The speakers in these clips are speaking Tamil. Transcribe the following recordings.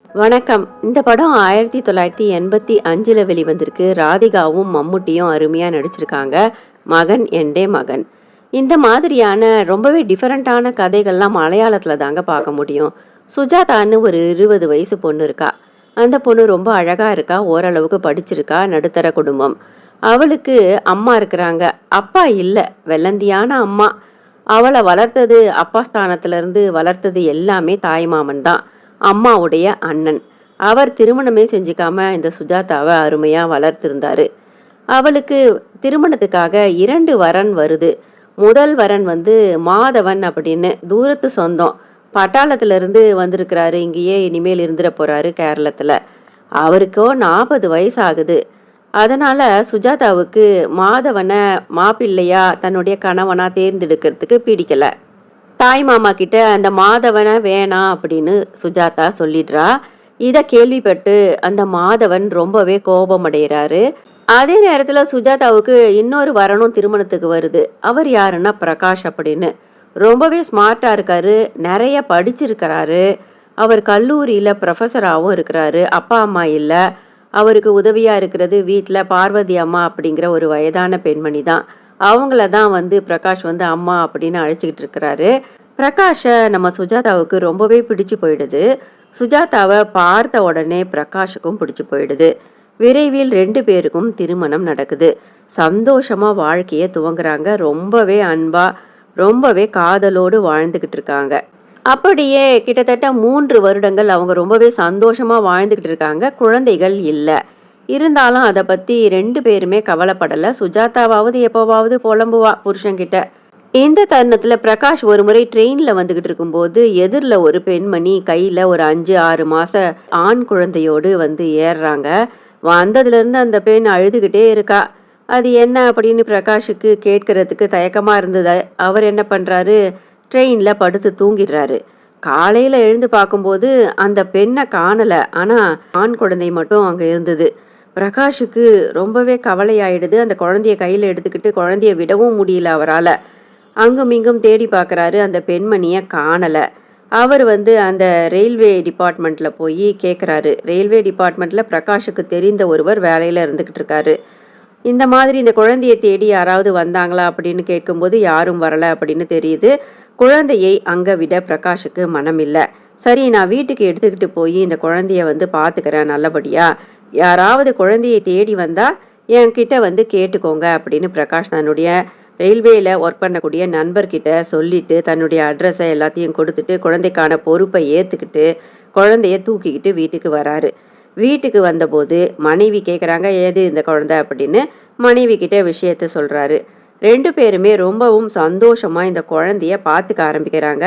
வணக்கம். இந்த படம் 1985ல வெளிவந்திருக்கு. ராதிகாவும், மம்முட்டியும் அருமையா நடிச்சிருக்காங்க. மகன் என்டே மகன். இந்த மாதிரியான ரொம்பவே டிஃபரண்டான கதைகள்லாம் மலையாளத்துல தாங்க பார்க்க முடியும். சுஜாதான்னு ஒரு 20 வயசு பொண்ணு இருக்கா. அந்த பொண்ணு ரொம்ப அழகா இருக்கா. ஓரளவுக்கு படிச்சிருக்கா. நடுத்தர குடும்பம். அவளுக்கு அம்மா இருக்கிறாங்க. அப்பா இல்ல. வெள்ளந்தியான அம்மா. அவள வளர்த்தது அப்பா ஸ்தானத்துல இருந்து வளர்த்தது எல்லாமே தாய்மாமன் தான். அம்மாவுடைய அண்ணன். அவர் திருமணமே செஞ்சுக்காம இந்த சுஜாதாவ அருமையா வளர்த்திருந்தாரு. அவளுக்கு திருமணத்துக்காக 2 வரன் வருது. முதல் வரன் வந்து மாதவன் அப்படின்னு தூரத்து சொந்தம். பட்டாளத்துல இருந்து வந்திருக்கிறாரு. இங்கேயே இனிமேல் இருந்துட போறாரு கேரளத்துல. அவருக்கோ 40 வயசு ஆகுது. அதனால சுஜாதாவுக்கு மாதவன மாப்பிள்ளையா தன்னுடைய கணவனா தேர்ந்தெடுக்கிறதுக்கு பிடிக்கல. தாய் மாமா கிட்ட அந்த மாதவன வேணாம் அப்படின்னு சுஜாதா சொல்லிடுறா. இத கேள்விப்பட்டு அந்த மாதவன் ரொம்பவே கோபமடைகிறாரு. அதே நேரத்துல சுஜாதாவுக்கு இன்னொரு வரனும் திருமணத்துக்கு வருது. அவர் யாருன்னா பிரகாஷ் அப்படின்னு. ரொம்பவே ஸ்மார்ட்டா இருக்காரு. நிறைய படிச்சிருக்கிறாரு. அவர் கல்லூரியில ப்ரொஃபஸராகவும் இருக்கிறாரு. அப்பா அம்மா இல்ல. அவருக்கு உதவியா இருக்கிறது வீட்டில் பார்வதி அம்மா அப்படிங்கிற ஒரு வயதான பெண்மணி தான். அவங்கள தான் வந்து பிரகாஷ் வந்து அம்மா அப்படின்னு அழைச்சிக்கிட்டு இருக்கிறாரு. பிரகாஷை நம்ம சுஜாதாவுக்கு ரொம்பவே பிடிச்சு போயிடுது. சுஜாதாவை பார்த்த உடனே பிரகாஷுக்கும் பிடிச்சு போயிடுது. விரைவில் 2 பேருக்கும் திருமணம் நடக்குது. சந்தோஷமா வாழ்க்கையை துவங்குறாங்க. ரொம்பவே அன்பா, ரொம்பவே காதலோடு வாழ்ந்துகிட்டு இருக்காங்க. அப்படியே கிட்டத்தட்ட 3 வருடங்கள் அவங்க ரொம்பவே சந்தோஷமா வாழ்ந்துகிட்டு இருக்காங்க. குழந்தைகள் இல்ல. இருந்தாலும் அத பத்தி 2 பேருமே கவலைப்படல. சுஜாதாவாவது எப்பவாவது புலம்புவா புருஷன்கிட்ட. இந்த தருணத்துல பிரகாஷ் ஒரு முறை ட்ரெயின்ல வந்துகிட்டு இருக்கும்போது எதிரில ஒரு பெண்மணி கையில ஒரு 5, 6 மாச ஆண் குழந்தையோடு வந்து ஏறுறாங்க. வந்ததுல இருந்து அந்த பெண் அழுதுகிட்டே இருக்கா. அது என்ன அப்படின்னு பிரகாஷுக்கு கேட்கறதுக்கு தயக்கமா இருந்தது. அவர் என்ன பண்றாரு, ட்ரெயின்ல படுத்து தூங்கிடுறாரு. காலையில எழுந்து பார்க்கும்போது அந்த பெண்ணை காணல. ஆனா ஆண் குழந்தை மட்டும் அங்க இருந்தது. பிரகாஷுக்கு ரொம்பவே கவலையாயிடுது. அந்த குழந்தைய கையில எடுத்துக்கிட்டு குழந்தைய விடவும் முடியல அவரால. அங்கும் இங்கும் தேடி பார்க்குறாரு. அந்த பெண்மணிய காணல. அவர் வந்து அந்த ரயில்வே டிபார்ட்மெண்ட்ல போய் கேட்குறாரு. ரயில்வே டிபார்ட்மெண்ட்ல பிரகாஷுக்கு தெரிந்த ஒருவர் வேலையில இருந்துகிட்டு இருக்காரு. இந்த மாதிரி இந்த குழந்தைய தேடி யாராவது வந்தாங்களா அப்படின்னு கேட்கும்போது யாரும் வரல அப்படின்னு தெரியுது. குழந்தையை அங்க விட பிரகாஷுக்கு மனம் இல்ல. சரி, நான் வீட்டுக்கு எடுத்துக்கிட்டு போய் இந்த குழந்தைய வந்து பார்த்துக்கிறேன் நல்லபடியா. யாராவது குழந்தையை தேடி வந்தா என்கிட்ட வந்து கேட்டுக்கோங்க அப்படின்னு பிரகாஷ் தன்னுடைய ரயில்வேல ஒர்க் பண்ணக்கூடிய நண்பர்கிட்ட சொல்லிட்டு தன்னுடைய அட்ரஸை எல்லாத்தையும் கொடுத்துட்டு குழந்தைக்கான பொறுப்பை ஏத்துக்கிட்டு குழந்தைய தூக்கிக்கிட்டு வீட்டுக்கு வராரு. வீட்டுக்கு வந்தபோது மனைவி கேட்குறாங்க, ஏது இந்த குழந்தை அப்படின்னு. மனைவி கிட்ட விஷயத்த சொல்றாரு. 2 பேருமே ரொம்பவும் சந்தோஷமா இந்த குழந்தைய பார்த்துக்க ஆரம்பிக்கிறாங்க.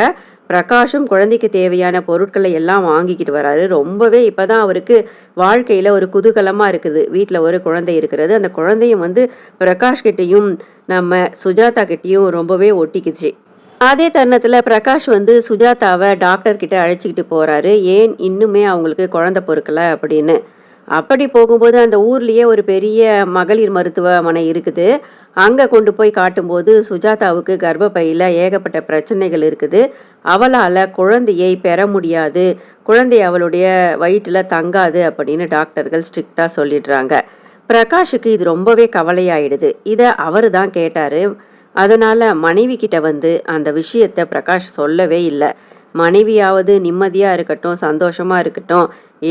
பிரகாஷும் குழந்தைக்கு தேவையான பொருட்களை எல்லாம் வாங்கிக்கிட்டு வராரு. ரொம்பவே இப்பதான் அவருக்கு வாழ்க்கையில ஒரு குதூகலமா இருக்குது. வீட்டில் ஒரு குழந்தை இருக்கிறது. அந்த குழந்தையும் வந்து பிரகாஷ் கிட்டையும் நம்ம சுஜாதா கிட்டையும் ரொம்பவே ஒட்டிக்குச்சு. அதே தருணத்துல பிரகாஷ் வந்து சுஜாதாவை டாக்டர் கிட்ட அழைச்சிக்கிட்டு போறாரு. ஏன் இன்னுமே அவங்களுக்கு குழந்தை பொறுக்கல அப்படின்னு. அப்படி போகும்போது அந்த ஊர்லயே ஒரு பெரிய மகளிர் மருத்துவமனை இருக்குது. அங்க கொண்டு போய் காட்டும்போது சுஜாதாவுக்கு கர்ப்பப்பையில ஏகப்பட்ட பிரச்சனைகள் இருக்குது. அவளால குழந்தையை பெற முடியாது. குழந்தை அவளுடைய வயிற்றுல தங்காது அப்படின்னு டாக்டர்கள் ஸ்ட்ரிக்டா சொல்லிடுறாங்க. பிரகாஷுக்கு இது ரொம்பவே கவலையாயிடுது. இத அவரு தான் கேட்டாரு. அதனால மனைவி கிட்ட வந்து அந்த விஷயத்த பிரகாஷ் சொல்லவே இல்லை. மனைவியாவது நிம்மதியா இருக்கட்டும், சந்தோஷமா இருக்கட்டும்.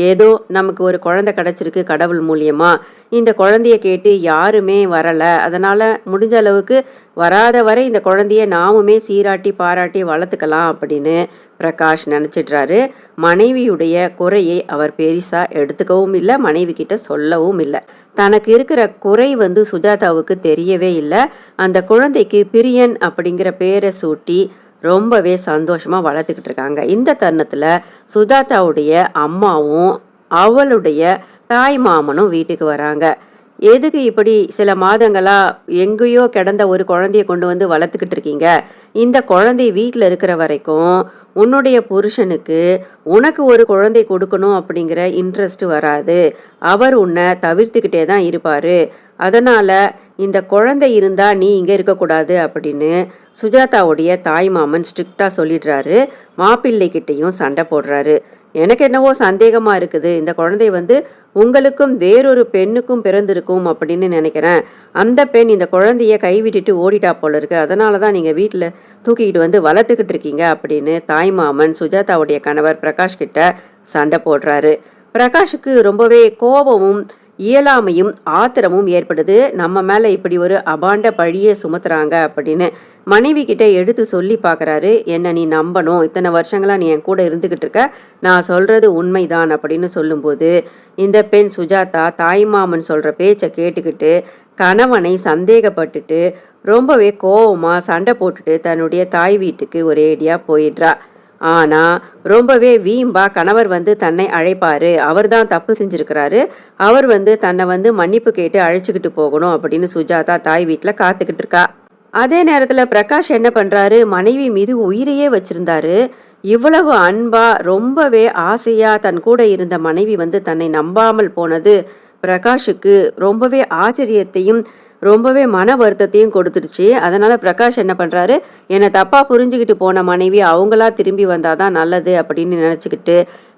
ஏதோ நமக்கு ஒரு குழந்தை கிடைச்சிருக்கு கடவுள் மூலியமா. இந்த குழந்தைய கேட்டு யாருமே வரல. அதனால முடிஞ்ச அளவுக்கு வராத வரை இந்த குழந்தைய நாமுமே சீராட்டி பாராட்டி வளர்த்துக்கலாம் அப்படின்னு பிரகாஷ் நினைச்சிடுறாரு. மனைவியுடைய குறையை அவர் பெரிசா எடுத்துக்கவும் இல்லை, மனைவி கிட்ட சொல்லவும் இல்லை. தனக்கு இருக்கிற குறை வந்து சுஜாதாவுக்கு தெரியவே இல்லை. அந்த குழந்தைக்கு பிரியன் அப்படிங்கிற பேரை சூட்டி ரொம்பவே சந்தோஷமா வளர்த்துக்கிட்டு இருக்காங்க. இந்த தருணத்துல சுஜாதாவுடைய அம்மாவும் அவளுடைய தாய் மாமனும் வீட்டுக்கு வராங்க. எதுக்கு இப்படி சில மாதங்களா எங்கேயோ கிடந்த ஒரு குழந்தைய கொண்டு வந்து வளர்த்துக்கிட்டு இருக்கீங்க? இந்த குழந்தை வீட்டில் இருக்கிற வரைக்கும் உன்னுடைய புருஷனுக்கு உனக்கு ஒரு குழந்தை கொடுக்கணும் அப்படிங்கிற இன்ட்ரெஸ்ட் வராது. அவர் உன்னை தவிர்த்துக்கிட்டே தான் இருப்பாரு. அதனால இந்த குழந்தை இருந்தா நீ இங்க இருக்கக்கூடாது அப்படின்னு சுஜாதாவுடைய தாய் மாமன் ஸ்ட்ரிக்டா சொல்லிடுறாரு. மாப்பிள்ளை கிட்டையும் சண்டை போடுறாரு. எனக்கு என்னவோ சந்தேகமா இருக்குது. இந்த குழந்தை வந்து உங்களுக்கும் வேறொரு பெண்ணுக்கும் பிறந்திருக்கும் அப்படின்னு நினைக்கிறேன். அந்த பெண் இந்த குழந்தைய கைவிட்டுட்டு ஓடிட்டா போல இருக்கு. அதனால தான் நீங்க வீட்ல தூக்கிக்கிட்டு வந்து வளர்த்துக்கிட்டு இருக்கீங்க அப்படின்னு தாய்மாமன் சுஜாதாவுடைய கணவர் பிரகாஷ் கிட்ட சண்டை போடுறாரு. பிரகாஷுக்கு ரொம்பவே கோபமும், இயலாமையும், ஆத்திரமும் ஏற்படுது. நம்ம மேல இப்படி ஒரு அபாண்ட பழிய சுமத்துறாங்க அப்படின்னு. மனைவி கிட்ட எடுத்து சொல்லி பார்க்குறாரு. "என்ன நீ நம்பணும். இத்தனை வருஷங்களா நீ என் கூட இருந்துகிட்டு இருக்க. நான் சொல்றது உண்மைதான்" அப்படின்னு சொல்லும்போது, இந்த பெண் சுஜாதா தாய்மாமன் சொல்ற பேச்ச கேட்டுக்கிட்டு, கணவனை சந்தேகப்பட்டுட்டு, ரொம்பவே கோவமா சண்டை போட்டுட்டு தன்னுடைய தாய் வீட்டுக்கு ஒரேடியா போயிடுறா. ஆனா, ரொம்பவே வீம்பா கணவர் வந்து தன்னை அழைப்பாரு. அவர் தான் தப்பு செஞ்சிருக்கிறாரு. அவர் வந்து தன்னை வந்து மன்னிப்பு கேட்டு அழைச்சுக்கிட்டு போகணும் அப்படின்னு சுஜாதா தாய் வீட்ல காத்துக்கிட்டு இருக்கா. அதே நேரத்துல பிரகாஷ் என்ன பண்றாரு, மனைவி மீது உயிரையே வச்சிருந்தாரு. இவ்வளவு அன்பா, ரொம்பவே ஆசையா தன் கூட இருந்த மனைவி வந்து தன்னை நம்பாமல் போனது பிரகாஷுக்கு ரொம்பவே ஆச்சரியத்தையும், ரொம்பவே மன வருத்தத்தையும் கொடுத்துடுச்சு. அதனால பிரகாஷ் என்ன பண்றாரு, என்னை தப்பா புரிஞ்சுக்கிட்டு போன மனைவி அவங்களா திரும்பி வந்தாதான் நல்லது அப்படின்னு நினைச்சுக்கிட்டு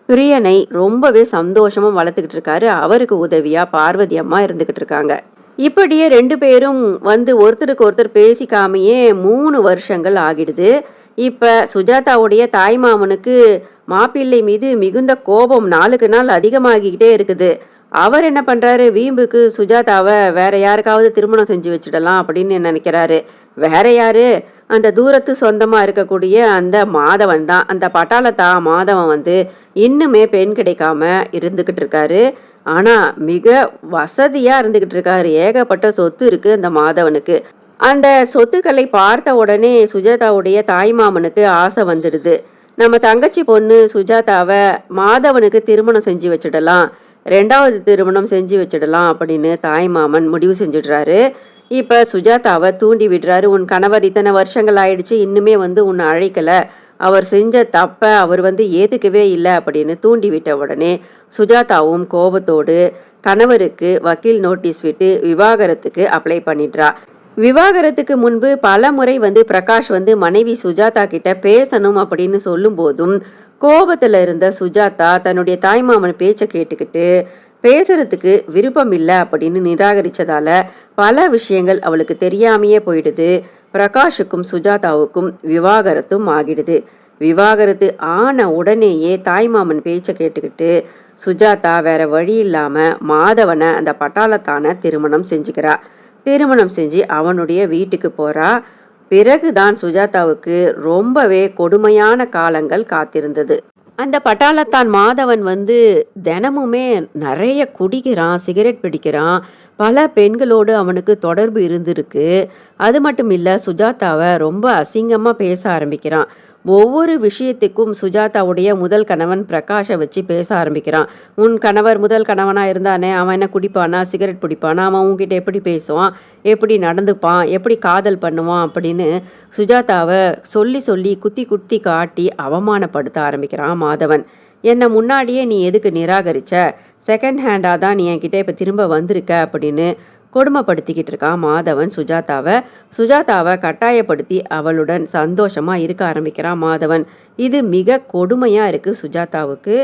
பிரியனை ரொம்பவே சந்தோஷமா வளர்த்துக்கிட்டு இருக்காரு. அவருக்கு உதவியா பார்வதி அம்மா இருந்துகிட்டு இருக்காங்க. இப்படியே 2 பேரும் வந்து ஒருத்தருக்கு ஒருத்தர் பேசிக்காமையே 3 வருஷங்கள் ஆகிடுது. இப்ப சுஜாதாவுடைய தாய்மாமனுக்கு மாப்பிள்ளை மீது மிகுந்த கோபம் நாளுக்கு நாள் அதிகமாகிக்கிட்டே இருக்குது. அவர் என்ன பண்றாரு, வீம்புக்கு சுஜாதாவ வேற யாருக்காவது திருமணம் செஞ்சு வச்சுடலாம் அப்படின்னு நினைக்கிறாரு. வேற யாரு? அந்த தூரத்து சொந்தமா இருக்கக்கூடிய அந்த மாதவன் தான். அந்த பட்டாளத்தா மாதவன் வந்து இன்னுமே பெண் கிடைக்காம இருந்துகிட்டு இருக்காரு. ஆனா மிக வசதியா இருந்துகிட்டு இருக்காரு. ஏகப்பட்ட சொத்து இருக்கு அந்த மாதவனுக்கு. அந்த சொத்துக்களை பார்த்த உடனே சுஜாதாவுடைய தாய்மாமனுக்கு ஆசை வந்துடுது. நம்ம தங்கச்சி பொண்ணு சுஜாதாவ மாதவனுக்கு திருமணம் செஞ்சு வச்சிடலாம், 2வது திருமணம் செஞ்சு வச்சிடலாம் அப்படின்னு தாய்மாமன் முடிவு செஞ்சிடுறாரு. இப்ப சுஜாதாவை தூண்டி விடுறாரு. உன் கணவர் இத்தனை வருஷங்கள் ஆயிடுச்சு, இன்னுமே வந்து உன்னை அழைக்கல, அவர் செஞ்ச தப்ப அவர் வந்து ஏத்துக்கவே இல்லை அப்படின்னு தூண்டி விட்ட உடனே சுஜாதாவும் கோபத்தோடு கணவருக்கு வக்கீல் நோட்டீஸ் விட்டு விவாகரத்துக்கு அப்ளை பண்ணிடுறா. விவாகரத்துக்கு முன்பு பல முறை வந்து பிரகாஷ் வந்து மனைவி சுஜாதா கிட்ட பேசணும் அப்படின்னு சொல்லும் போதும் கோபத்துல இருந்த சுஜாதா தன்னுடைய தாய்மாமன் பேச்சை கேட்டுக்கிட்டு பேசுறதுக்கு விருப்பம் இல்லை அப்படின்னு நிராகரிச்சதால பல விஷயங்கள் அவளுக்கு தெரியாமையே போயிடுது. பிரகாஷுக்கும் சுஜாதாவுக்கும் விவாகரத்தும் ஆகிடுது. விவாகரத்து ஆன உடனேயே தாய்மாமன் பேச்சை கேட்டுக்கிட்டு சுஜாதா வேற வழி இல்லாம மாதவனை அந்த பட்டாளத்தான திருமணம் செஞ்சுக்கிறா. திருமணம் செஞ்சு அவனுடைய வீட்டுக்கு போறா. பிறகுதான் சுஜாதாவுக்கு ரொம்பவே கொடுமையான காலங்கள் காத்திருந்தது. அந்த பட்டாளத்தான் மாதவன் வந்து தினமுமே நிறைய குடிக்கிறான், சிகரெட் பிடிக்கிறான். பல பெண்களோடு அவனுக்கு தொடர்பு இருந்திருக்கு. அது மட்டும் இல்ல, சுஜாதாவை ரொம்ப அசிங்கமா பேச ஆரம்பிக்கிறான். ஒவ்வொரு விஷயத்துக்கும் சுஜாதாவுடைய முதல் கணவன் பிரகாஷை வச்சு பேச ஆரம்பிக்கிறான். உன் கணவர் முதல் கணவனா இருந்தானே, அவன் என்ன குடிப்பானா, சிகரெட் பிடிப்பானா, அவன் உன்கிட்ட எப்படி பேசுவான், எப்படி நடந்துப்பான், எப்படி காதல் பண்ணுவான் அப்படின்னு சுஜாதாவை சொல்லி சொல்லி குத்தி குத்தி காட்டி அவமானப்படுத்த ஆரம்பிக்கிறான் மாதவன். என்னை முன்னாடியே நீ எதுக்கு நிராகரிச்ச, செகண்ட் ஹேண்டாக தான் நீ என்கிட்ட இப்போ திரும்ப வந்திருக்க அப்படின்னு கொடுமைப்படுத்திக்கிட்டு இருக்கான் மாதவன் சுஜாதாவை. சுஜாதாவை கட்டாயப்படுத்தி அவளுடன் சந்தோஷமா இருக்க ஆரம்பிக்கிறான் மாதவன். இது மிக கொடுமையா இருக்கு சுஜாதாவுக்கு.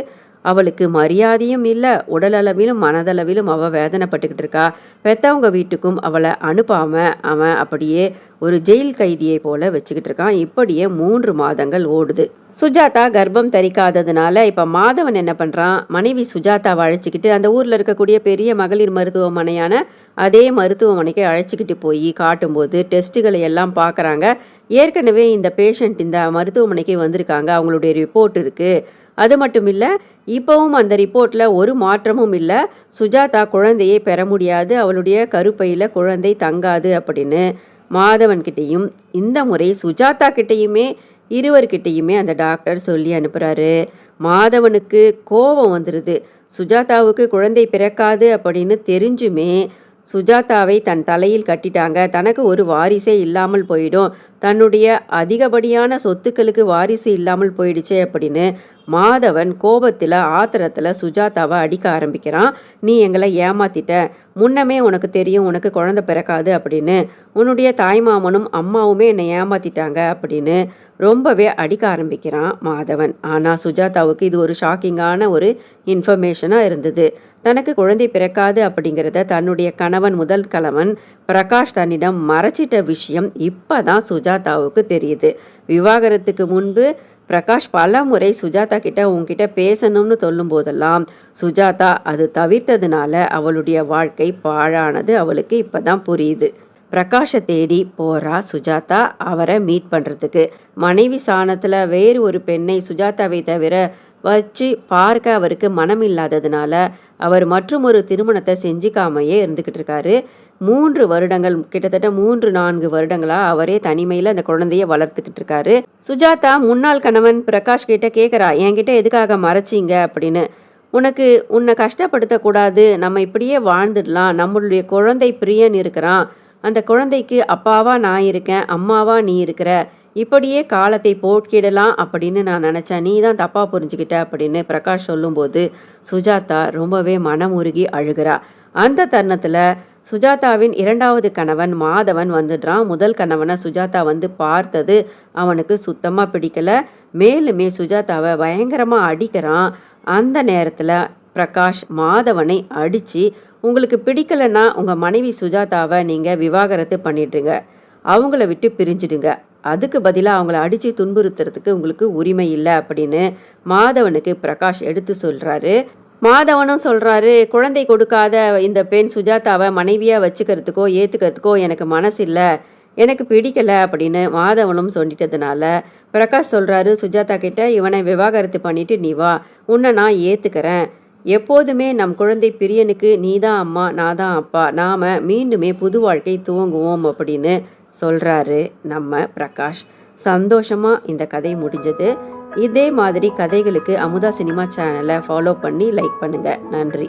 அவளுக்கு மரியாதையும் இல்லை, உடலளவிலும் மனதளவிலும் அவள் வேதனைப்பட்டுக்கிட்டு இருக்கா. பெத்தவங்க வீட்டுக்கும் அவளை அனுப்பாம அவன் அப்படியே ஒரு ஜெயில் கைதியை போல வச்சுக்கிட்டு இருக்கான். இப்படியே 3 மாதங்கள் ஓடுது. சுஜாதா கர்ப்பம் தரிக்காததுனால இப்போ மாதவன் என்ன பண்ணுறான், மனைவி சுஜாதாவை அழைச்சிக்கிட்டு அந்த ஊரில் இருக்கக்கூடிய பெரிய மகளிர் மருத்துவமனையான அதே மருத்துவமனைக்கு அழைச்சிக்கிட்டு போய் காட்டும்போது டெஸ்ட்டுகளை எல்லாம் பார்க்குறாங்க. ஏற்கனவே இந்த பேஷண்ட் இந்த மருத்துவமனைக்கு வந்திருக்காங்க, அவங்களுடைய ரிப்போர்ட் இருக்குது. அது மட்டும் இல்லை, இப்போவும் அந்த ரிப்போர்ட்டில் ஒரு மாற்றமும் இல்லை. சுஜாதா குழந்தையை பெற முடியாது, அவளுடைய கருப்பையில் குழந்தை தங்காது அப்படின்னு மாதவன்கிட்டையும் இந்த முறை சுஜாதா கிட்டேயுமே இருவர்கிட்டையுமே அந்த டாக்டர் சொல்லி அனுப்புகிறாரு. மாதவனுக்கு கோபம் வந்துடுது. சுஜாதாவுக்கு குழந்தை பிறக்காது அப்படின்னு தெரிஞ்சுமே சுஜாதாவை தன் தலையில் கட்டிட்டாங்க, தனக்கு ஒரு வாரிசே இல்லாமல் போயிடும், தன்னுடைய அதிகப்படியான சொத்துக்களுக்கு வாரிசு இல்லாமல் போயிடுச்சே அப்படின்னு மாதவன் கோபத்தில் ஆத்திரத்தில் சுஜாதாவை அடிக்க ஆரம்பிக்கிறான். நீ எங்களை ஏமாத்திட்ட, முன்னமே உனக்கு தெரியும் உனக்கு குழந்தை பிறக்காது அப்படின்னு, உன்னுடைய தாய்மாமனும் அம்மாவுமே என்னை ஏமாத்திட்டாங்க அப்படின்னு ரொம்பவே அடிக்க ஆரம்பிக்கிறான் மாதவன். ஆனால் சுஜாதாவுக்கு இது ஒரு ஷாக்கிங்கான ஒரு இன்ஃபர்மேஷனாக இருந்தது. தனக்கு குழந்தை பிறக்காது அப்படிங்கிறத தன்னுடைய முதல் கணவன் பிரகாஷ் தன்னிடம் மறைச்சிட்ட விஷயம் இப்போ தான் சுஜாதாவுக்கு தெரியுது. விவாகரத்துக்கு முன்பு பிரகாஷ் பல முறை சுஜாதா கிட்ட உன்கிட்ட பேசணும்னு சொல்லும் போதெல்லாம் சுஜாதா அது தவிர்த்ததுனால அவளுடைய வாழ்க்கை பாழானது அவளுக்கு இப்போ தான் புரியுது. பிரகாஷை தேடி போறா சுஜாதா அவரை மீட் பண்ணுறதுக்கு. மனைவி சாணத்தில் வேறு ஒரு பெண்ணை சுஜாதாவை தவிர வச்சு பார்க்க அவருக்கு மனம் இல்லாததுனால அவர் மற்றும் ஒரு திருமணத்தை செஞ்சுக்காமையே இருந்துக்கிட்டு இருக்காரு. 3 வருடங்கள், கிட்டத்தட்ட 3-4 வருடங்களாக அவரே தனிமையில் அந்த குழந்தைய வளர்த்துக்கிட்டு இருக்காரு. சுஜாதா முன்னாள் கணவன் பிரகாஷ் கிட்ட கேட்குறா, என்கிட்ட எதுக்காக மறைச்சிங்க அப்படின்னு. உனக்கு உன்னை கஷ்டப்படுத்தக்கூடாது, நம்ம இப்படியே வாழ்ந்துடலாம், நம்மளுடைய குழந்தை பிரியன் இருக்கிறான், அந்த குழந்தைக்கு அப்பாவா நான் இருக்கேன், அம்மாவா நீ இருக்கிற, இப்படியே காலத்தை போக்கிடலாம் அப்படின்னு நான் நினச்சேன், நீ தான் தப்பாக புரிஞ்சுக்கிட்ட அப்படின்னு பிரகாஷ் சொல்லும்போது சுஜாதா ரொம்பவே மனமுருகி அழுகிறா. அந்த தருணத்தில் சுஜாதாவின் 2வது கணவன் மாதவன் வந்துடுறான். முதல் கணவனை சுஜாதா வந்து பார்த்தது அவனுக்கு சுத்தமாக பிடிக்கல. மேலுமே சுஜாதாவை பயங்கரமாக அடிக்கிறான். அந்த நேரத்தில் பிரகாஷ் மாதவனை அடித்து, உங்களுக்கு பிடிக்கலைன்னா உங்கள் மனைவி சுஜாதாவை நீங்கள் விவாகரத்து பண்ணிடுங்க, அவங்கள விட்டு பிரிஞ்சிடுங்க, அதுக்கு பதிலாக அவங்கள அடித்து துன்புறுத்துறதுக்கு உங்களுக்கு உரிமை இல்லை அப்படின்னு மாதவனுக்கு பிரகாஷ் எடுத்து சொல்கிறாரு. மாதவனும் சொல்கிறாரு, குழந்தை கொடுக்காத இந்த பெண் சுஜாதாவை மனைவியாக வச்சுக்கிறதுக்கோ ஏற்றுக்கிறதுக்கோ எனக்கு மனசு இல்லை, எனக்கு பிடிக்கலை அப்படின்னு மாதவனும் சொல்லிட்டதுனால பிரகாஷ் சொல்கிறாரு சுஜாதா கிட்ட, இவனை விவாகரத்து பண்ணிவிட்டு நீ வா, உன்னை நான் ஏற்றுக்கிறேன், எப்போதுமே நம் குழந்தை பிரியனுக்கு நீ தான் அம்மா நான் தான் அப்பா, நாம் மீண்டுமே புது வாழ்க்கை துவங்குவோம் அப்படின்னு சொல்கிறாரு நம்ம பிரகாஷ். சந்தோஷமாக இந்த கதை முடிஞ்சது. இதே மாதிரி கதைகளுக்கு அமுதா சினிமா சேனலை ஃபாலோ பண்ணி லைக் பண்ணுங்கள். நன்றி.